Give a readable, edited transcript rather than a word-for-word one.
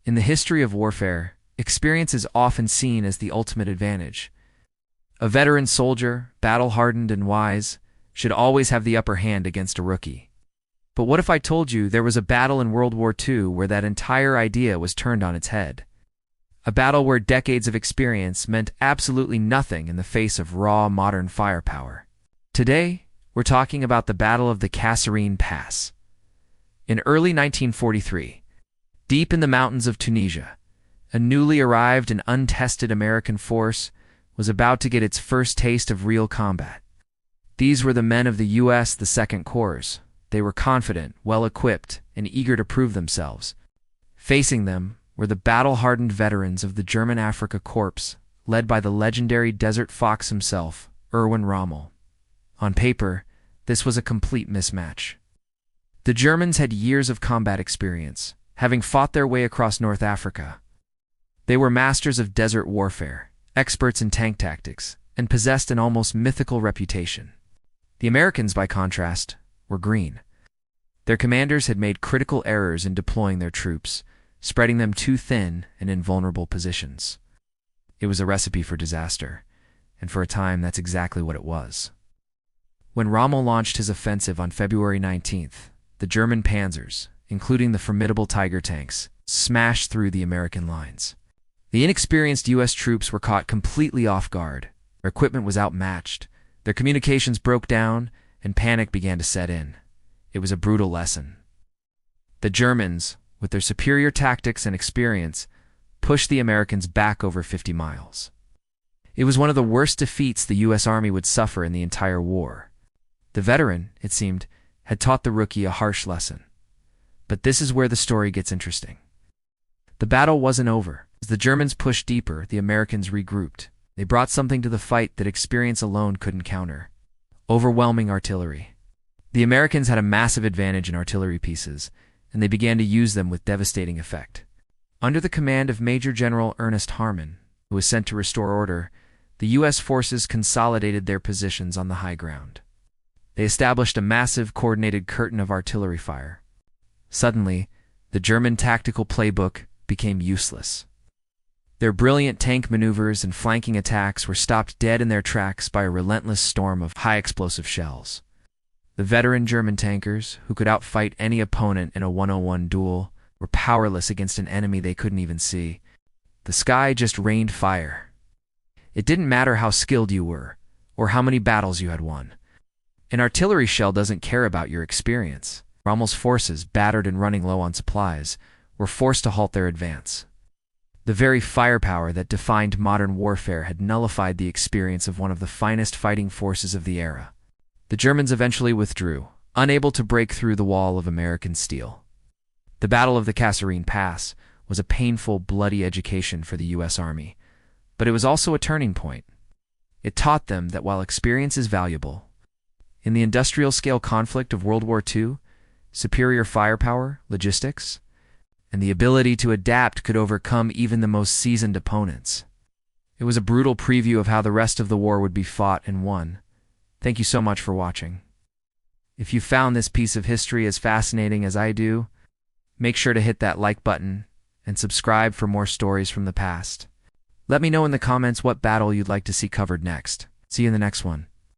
In the history of warfare, experience is often seen as the ultimate advantage. A veteran soldier, battle-hardened and wise, should always have the upper hand against a rookie. But what if I told you there was a battle in World War II where that entire idea was turned on its head? A battle where decades of experience meant absolutely nothing in the face of raw modern firepower. Today, we're talking about the Battle of the Kasserine Pass. In early 1943, deep in the mountains of Tunisia, a newly arrived and untested American force was about to get its first taste of real combat. These were the men of the U.S. the Second Corps. They were confident, well-equipped, and eager to prove themselves. Facing them were the battle-hardened veterans of the German Afrika Korps, led by the legendary Desert Fox himself, Erwin Rommel. On paper, this was a complete mismatch. The Germans had years of combat experience, having fought their way across North Africa. They were masters of desert warfare, experts in tank tactics, and possessed an almost mythical reputation. The Americans, by contrast, were green. Their commanders had made critical errors in deploying their troops, spreading them too thin and in vulnerable positions. It was a recipe for disaster, and for a time that's exactly what it was. When Rommel launched his offensive on February 19th, the German panzers, including the formidable Tiger tanks, smashed through the American lines. The inexperienced U.S. troops were caught completely off guard. Their equipment was outmatched, their communications broke down, and panic began to set in. It was a brutal lesson. The Germans, with their superior tactics and experience, pushed the Americans back over 50 miles. It was one of the worst defeats the U.S. Army would suffer in the entire war. The veteran, it seemed, had taught the rookie a harsh lesson. But this is where the story gets interesting. The battle wasn't over. As the Germans pushed deeper, the Americans regrouped. They brought something to the fight that experience alone couldn't counter: overwhelming artillery. The Americans had a massive advantage in artillery pieces, and they began to use them with devastating effect. Under the command of Major General Ernest Harmon, who was sent to restore order, the U.S. forces consolidated their positions on the high ground. They established a massive, coordinated curtain of artillery fire. Suddenly, the German tactical playbook became useless. Their brilliant tank maneuvers and flanking attacks were stopped dead in their tracks by a relentless storm of high-explosive shells. The veteran German tankers, who could outfight any opponent in a 1-on-1 duel, were powerless against an enemy they couldn't even see. The sky just rained fire. It didn't matter how skilled you were, or how many battles you had won. An artillery shell doesn't care about your experience. Rommel's forces, battered and running low on supplies, were forced to halt their advance. The very firepower that defined modern warfare had nullified the experience of one of the finest fighting forces of the era. The Germans eventually withdrew, unable to break through the wall of American steel. The Battle of the Kasserine Pass was a painful, bloody education for the U.S. Army, but it was also a turning point. It taught them that while experience is valuable, in the industrial-scale conflict of World War II, superior firepower, logistics, and the ability to adapt could overcome even the most seasoned opponents. It was a brutal preview of how the rest of the war would be fought and won. Thank you so much for watching. If you found this piece of history as fascinating as I do, make sure to hit that like button and subscribe for more stories from the past. Let me know in the comments what battle you'd like to see covered next. See you in the next one.